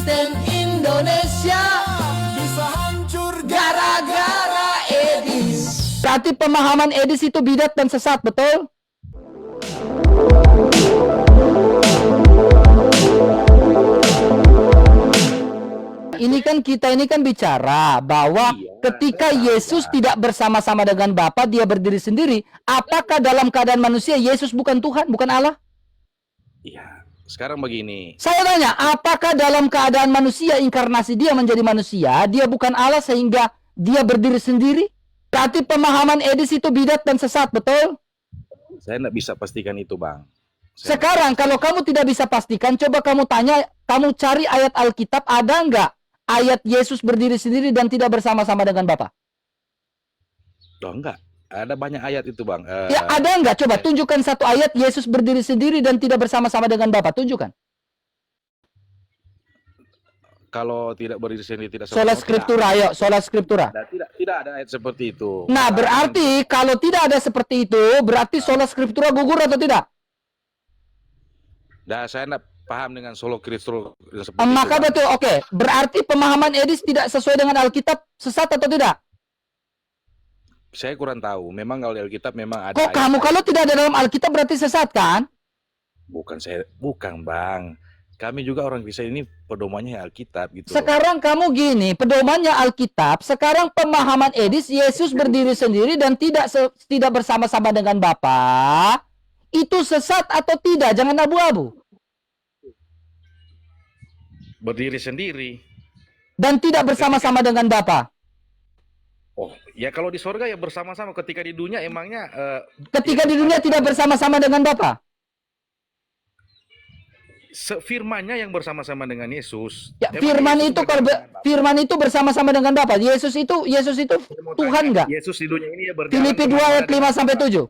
Kristen Indonesia bisa hancur gara-gara Edis. Berarti pemahaman Edis itu bidat dan sesat, betul? Kita ini kan bicara bahwa ketika Yesus tidak bersama-sama dengan Bapa, dia berdiri sendiri. Apakah dalam keadaan manusia Yesus bukan Tuhan, bukan Allah? Iya, sekarang begini. Saya tanya, apakah dalam keadaan manusia, inkarnasi dia menjadi manusia, dia bukan Allah sehingga dia berdiri sendiri? Berarti pemahaman Edis itu bidat dan sesat, betul? Saya tidak bisa pastikan itu, Bang. Sekarang kalau kamu tidak bisa pastikan, coba kamu tanya, kamu cari ayat Alkitab, ada nggak ayat Yesus berdiri sendiri dan tidak bersama-sama dengan Bapa? Oh, enggak. Ada banyak ayat itu, Bang. Ya, ada nggak? Coba tunjukkan satu ayat Yesus berdiri sendiri dan tidak bersama-sama dengan Bapa. Tunjukkan. Kalau tidak berdiri sendiri, tidak Sola Scriptura, ayo. Sola Scriptura. Tidak ada ayat seperti itu. Nah, berarti kalau tidak ada seperti itu, berarti Sola Scriptura gugur atau tidak? Nah, saya tidak paham dengan Sola Scriptura seperti Maka itu, betul, oke. Berarti pemahaman Edis tidak sesuai dengan Alkitab, sesat atau tidak? Saya kurang tahu. Memang kalau di Alkitab memang ada. Kok kamu kalau tidak ada dalam Alkitab berarti sesat kan? Bukan, Bang. Kami juga orang Kristen ini pedomannya Alkitab gitu. Sekarang kamu gini, pedomannya Alkitab. Sekarang pemahaman Edis, Yesus berdiri sendiri dan tidak bersama-sama dengan Bapa. Itu sesat atau tidak? Jangan abu-abu. Berdiri sendiri. Dan tidak bersama-sama dengan Bapa. Oh, ya kalau di sorga ya bersama-sama. Ketika di dunia emangnya Ketika di dunia tidak bersama-sama dengan Bapa. Firman-Nya yang bersama-sama dengan Yesus. Ya, Emang firman Yesus itu kalau firman itu bersama-sama dengan Bapa. Yesus itu Tuhan enggak? Yesus di dunia ini ya berjalan. Filipi 2 ayat 5 sampai 7.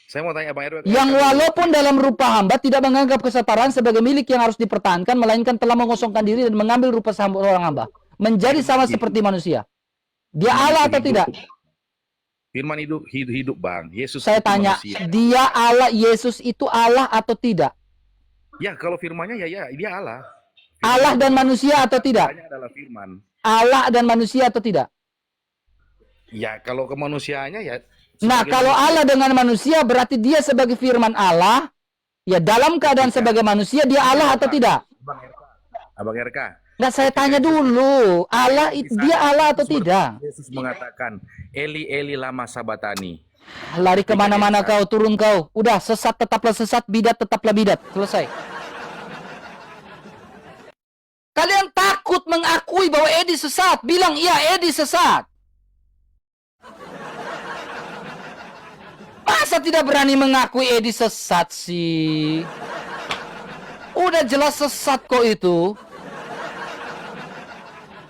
Saya mau tanya Bang Erwin. Yang walaupun dalam rupa hamba tidak menganggap kesetaraan sebagai milik yang harus dipertahankan, melainkan telah mengosongkan diri dan mengambil rupa seorang hamba, menjadi sama seperti manusia. Dia Allah atau tidak? Firman hidup, Bang. Yesus Saya itu tanya, manusia. dia Allah, Yesus itu Allah atau tidak? Ya, kalau firman-Nya ya dia Allah. Allah dan manusia atau tidak? Firman-Nya adalah firman. Allah dan manusia atau tidak? Ya, kalau kemanusiaannya ya. Nah, kalau Allah dengan manusia berarti dia sebagai firman Allah, ya dalam keadaan sebagai manusia dia Allah atau tidak? Abang RK. Nah, saya tanya dulu, Allah dia Allah atau tidak? Yesus mengatakan, Eli Eli lama sabatani. Lari kemana-mana kau, turun kau. Udah, sesat tetaplah sesat, bidat tetaplah bidat. Selesai. Kalian takut mengakui bahwa Edi sesat. Bilang, iya Edi sesat. Masa tidak berani mengakui Edi sesat sih? Udah jelas sesat kok itu.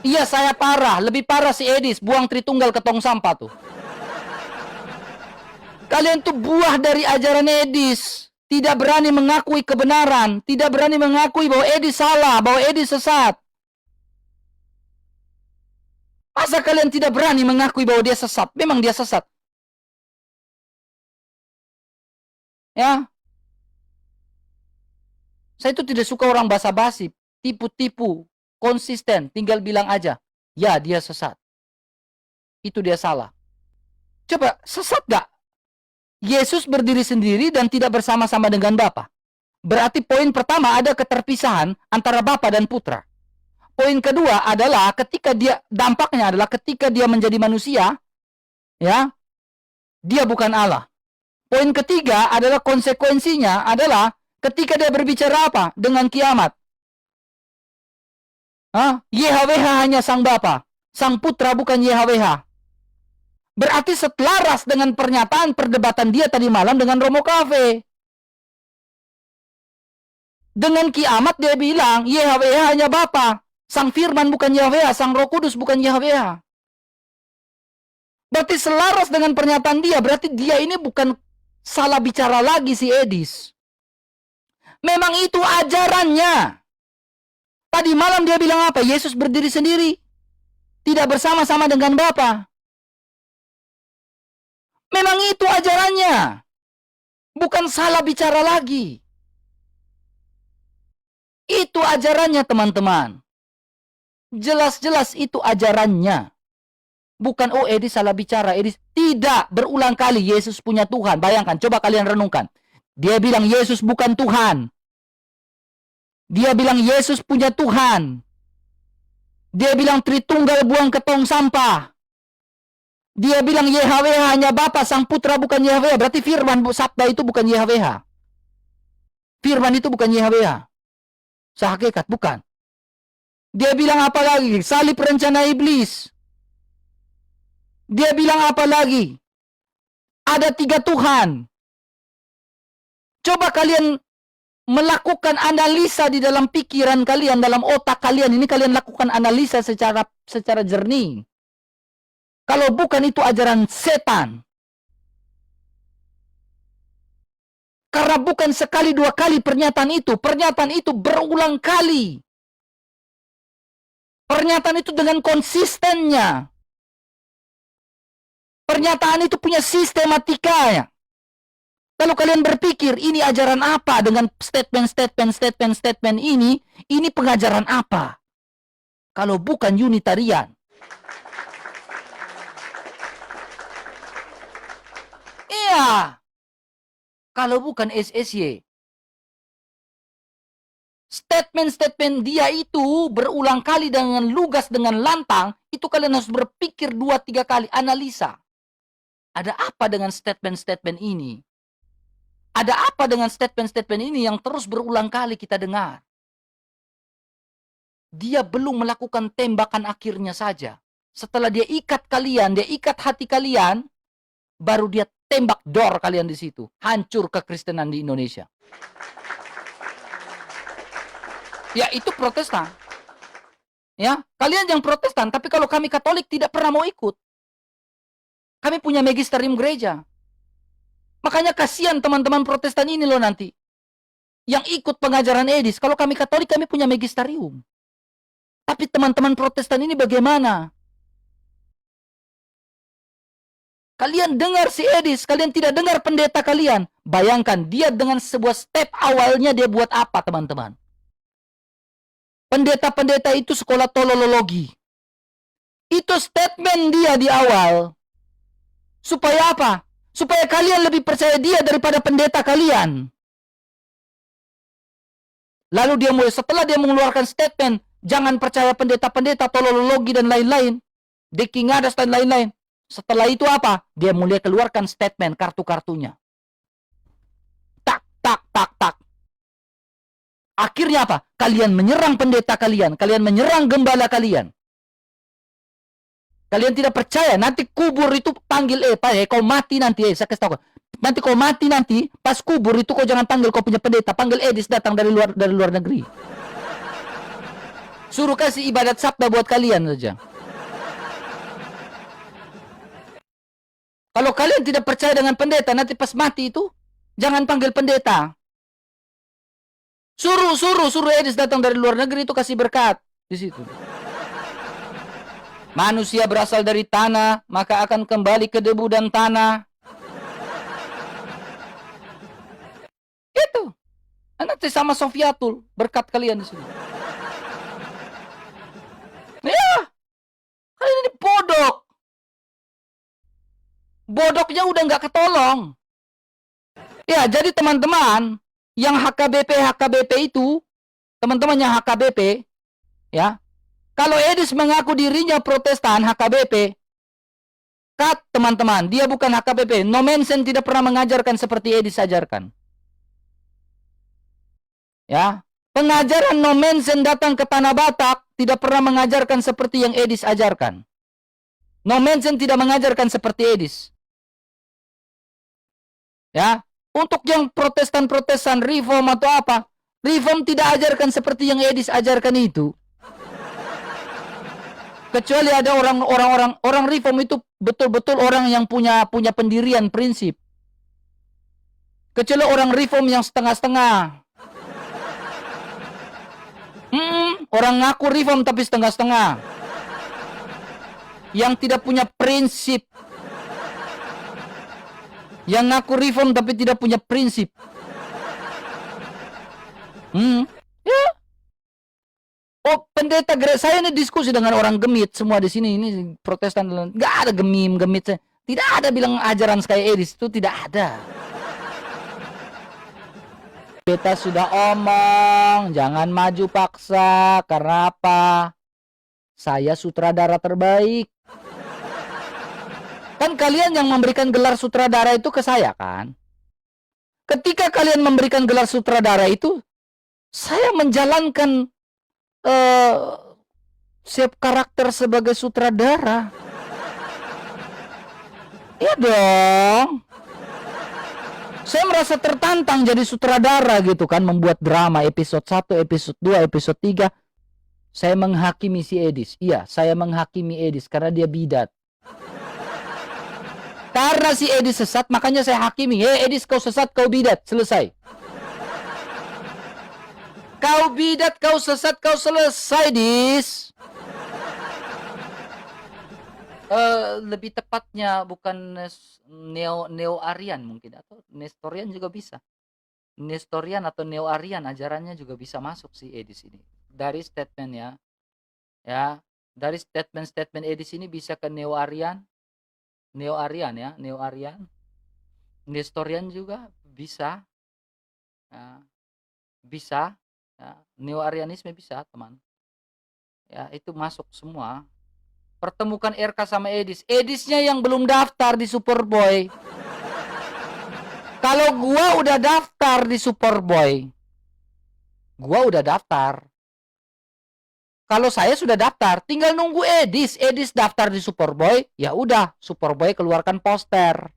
Iya, saya parah. Lebih parah si Edis. Buang Tritunggal ke tong sampah tuh. Kalian tuh buah dari ajaran Edis. Tidak berani mengakui kebenaran. Tidak berani mengakui bahwa Edis salah. Bahwa Edis sesat. Masa kalian tidak berani mengakui bahwa dia sesat? Memang dia sesat. Ya. Saya itu tidak suka orang basa-basi. Tipu-tipu. Konsisten. Tinggal bilang aja. Ya, dia sesat. Itu dia salah. Coba, sesat gak? Yesus berdiri sendiri dan tidak bersama-sama dengan Bapa. Berarti poin pertama ada keterpisahan antara Bapa dan Putra. Poin kedua adalah dampaknya adalah ketika dia menjadi manusia, ya, dia bukan Allah. Poin ketiga adalah konsekuensinya adalah ketika dia berbicara apa? Dengan kiamat. YHWH hanya sang Bapa, sang Putra bukan YHWH. Berarti setelaras dengan pernyataan perdebatan dia tadi malam dengan Romo Cafe. Dengan kiamat dia bilang, YHWH hanya Bapa. Sang Firman bukan YHWH, Sang Roh Kudus bukan YHWH. Berarti selaras dengan pernyataan dia, berarti dia ini bukan salah bicara lagi si Edis. Memang itu ajarannya. Tadi malam dia bilang apa? Yesus berdiri sendiri. Tidak bersama-sama dengan Bapa. Memang itu ajarannya. Bukan salah bicara lagi. Itu itu ajarannya, teman-teman. Jelas-jelas itu ajarannya. Bukan, oh Edis salah bicara, Edis. Tidak, berulang kali Yesus punya Tuhan. Bayangkan, coba kalian renungkan. Dia bilang Yesus bukan Tuhan. Dia bilang Yesus punya Tuhan. Dia bilang Tritunggal buang ke tong sampah. Dia bilang YHWH hanya Bapa, Sang Putra bukan YHWH. Berarti firman sabda itu bukan YHWH. Firman itu bukan YHWH. Sehakikat, bukan. Dia bilang apa lagi? Salib rencana iblis. Dia bilang apa lagi? Ada 3 Tuhan. Coba kalian melakukan analisa di dalam pikiran kalian, dalam otak kalian. Ini kalian lakukan analisa secara jernih. Kalau bukan itu ajaran setan. Karena bukan sekali 2 kali pernyataan itu berulang kali. Pernyataan itu dengan konsistennya. Pernyataan itu punya sistematikanya. Kalau kalian berpikir ini ajaran apa dengan statement ini pengajaran apa? Kalau bukan Unitarian. Iya. Kalau bukan SSY. Statement dia itu berulang kali dengan lugas, dengan lantang, itu kalian harus berpikir 2-3 kali, analisa. Ada apa dengan statement ini? Ada apa dengan statement ini yang terus berulang kali kita dengar? Dia belum melakukan tembakan akhirnya saja. Setelah dia ikat kalian, dia ikat hati kalian, baru dia tembak dor kalian di situ. Hancur kekristenan di Indonesia. Ya, itu Protestan. Ya, kalian yang Protestan, tapi kalau kami Katolik tidak pernah mau ikut. Kami punya magisterium gereja. Makanya kasihan teman-teman Protestan ini loh nanti. Yang ikut pengajaran Edis. Kalau kami Katolik, kami punya magisterium. Tapi teman-teman Protestan ini bagaimana? Kalian dengar si Edis, kalian tidak dengar pendeta kalian. Bayangkan, dia dengan sebuah step awalnya dia buat apa, teman-teman? Pendeta-pendeta itu sekolah teologi. Itu statement dia di awal. Supaya apa? Supaya kalian lebih percaya dia daripada pendeta kalian. Lalu dia mulai, setelah dia mengeluarkan statement, jangan percaya pendeta-pendeta, teologi dan lain-lain, Deki Ngadas dan lain-lain. Setelah itu apa? Dia mulai keluarkan statement kartu-kartunya. Tak, tak, tak, tak. Akhirnya apa? Kalian menyerang pendeta kalian. Kalian menyerang gembala kalian. Kalian tidak percaya. Nanti kubur itu panggil, kau mati nanti. Saya kasih tahu. Nanti kau mati nanti. Pas kubur itu kau jangan panggil kau punya pendeta. Panggil Edis datang dari luar negeri. Suruh kasih ibadat sabda buat kalian saja. Kalau kalian tidak percaya dengan pendeta, nanti pas mati itu, jangan panggil pendeta. Suruh Edis datang dari luar negeri itu kasih berkat di situ. Manusia berasal dari tanah, maka akan kembali ke debu dan tanah. Itu. Nanti sama Sofiatul berkat kalian di sini. Ya, kalian ini bodoh. Bodohnya udah nggak ketolong. Ya, jadi teman-teman yang HKBP itu, teman-teman yang HKBP, ya, kalau Edis mengaku dirinya Protestan HKBP, teman-teman, dia bukan HKBP. Nomensen tidak pernah mengajarkan seperti Edis ajarkan. Ya, pengajaran Nomensen datang ke Tanah Batak tidak pernah mengajarkan seperti yang Edis ajarkan. Nomensen tidak mengajarkan seperti Edis. Ya, untuk yang Protestan Reform atau apa, Reform tidak ajarkan seperti yang Edis ajarkan itu. Kecuali ada orang Reform itu betul-betul orang yang punya pendirian prinsip. Kecuali orang Reform yang setengah-setengah. Orang ngaku Reform tapi setengah-setengah. Yang tidak punya prinsip. Yang ngaku Reform tapi tidak punya prinsip. Ya. pendeta gereja saya ini diskusi dengan orang gemit semua di sini, ini Protestan, nggak ada gemit. Tidak ada bilang ajaran Sky Edis, itu tidak ada. Kita sudah omong, jangan maju paksa. Karena apa? Saya sutradara terbaik. Kan kalian yang memberikan gelar sutradara itu ke saya kan? Ketika kalian memberikan gelar sutradara itu, saya menjalankan siap karakter sebagai sutradara. Iya dong. Saya merasa tertantang jadi sutradara gitu kan, membuat drama episode 1, episode 2, episode 3. Saya menghakimi si Edis. Iya, saya menghakimi Edis karena dia bidat. Karena si Edis sesat, makanya saya hakimi. Edis, kau sesat, kau bidat. Selesai. Kau bidat, kau sesat, kau selesai, Dis. Lebih tepatnya bukan neo-Arian mungkin, atau Nestorian juga bisa. Nestorian atau neo-Arian ajarannya juga bisa masuk si Edis ini. Dari statementnya, ya, dari statement Edis ini bisa ke neo-Arian ya, neo-Arian. Nestorian juga bisa, ya, bisa, ya. Neo-Arianisme bisa, teman. Ya, itu masuk semua. Pertemukan RK sama Edis. Edisnya yang belum daftar di Superboy. Kalau gua udah daftar di Superboy, gua udah daftar. Kalau saya sudah daftar, tinggal nunggu Edis. Edis daftar di Superboy, ya udah, Superboy keluarkan poster.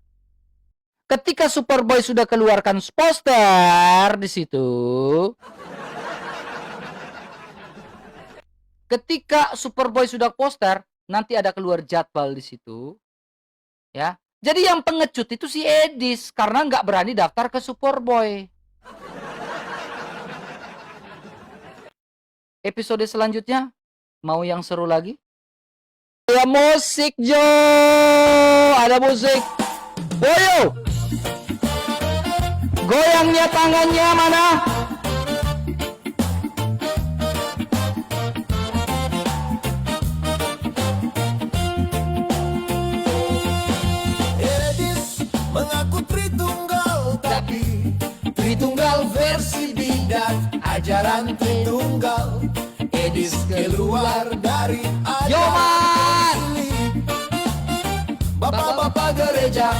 Ketika Superboy sudah keluarkan poster di situ, ketika Superboy sudah poster, nanti ada keluar jadwal di situ, ya. Jadi yang pengecut itu si Edis karena nggak berani daftar ke Superboy. Episode selanjutnya mau yang seru lagi? Ada musik, Jo. Ada musik. Woyo. Goyangnya tangannya mana? Mengaku Tritunggal, tapi Tritunggal versi bidat. Ajaran Tritunggal, Edis keluar dari ajaran ini. Bapak-bapak gereja,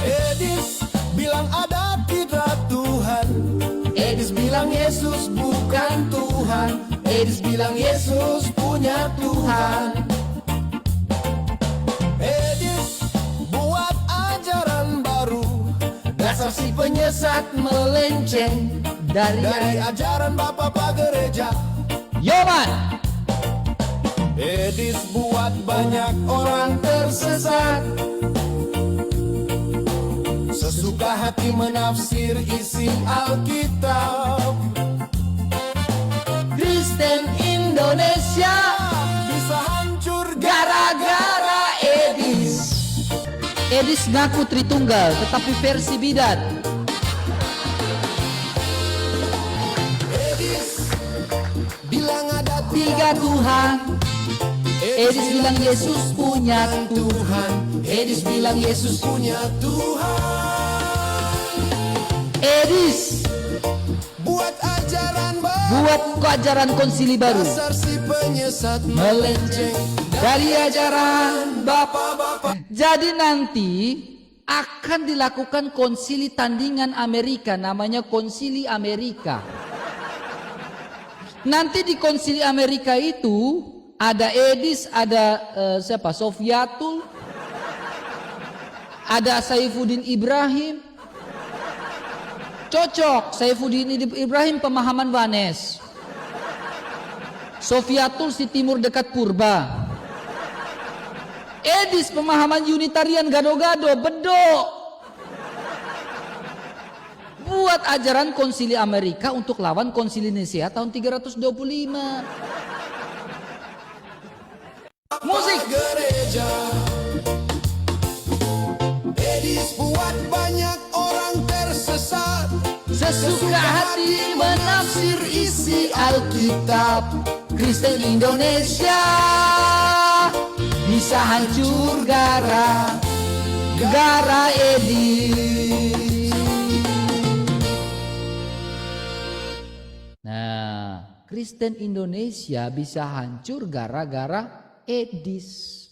Edis bilang ada tidak Tuhan. Edis bilang Yesus bukan Tuhan. Edis bilang Yesus punya Tuhan. Dasar si penyesat melenceng dari ajaran bapak-bapak gereja. Yoman. Edis buat banyak orang tersesat. Sesuka hati menafsir isi Alkitab. Kristen Indonesia bisa hancur gara-gara Edis. Edis ngaku Tritunggal, tetapi versi bidat. Edis bilang ada Tiga Tuhan. Edis bilang Yesus punya Tuhan. Edis bilang Yesus punya Tuhan. Edis Buat ajaran baru. buat ajaran konsili baru. Dasar si penyesat melenceng Dari ajaran bapak-bapak. Jadi nanti akan dilakukan konsili tandingan Amerika, namanya konsili Amerika. Nanti di konsili Amerika itu ada Edis, ada siapa? Sofiatul, ada Saifuddin Ibrahim. Cocok, Saifuddin Ibrahim pemahaman Vanes. Sofiatul si timur dekat Purba. Edis pemahaman Unitarian gado-gado, bedok. Buat ajaran konsili Amerika untuk lawan konsili Nicea tahun 325. Musik gereja. Edis buat banyak orang tersesat. sesuka hati menafsir isi Alkitab. Kristen Indonesia bisa hancur gara-gara edit. Nah, Kristen Indonesia bisa hancur gara-gara edis.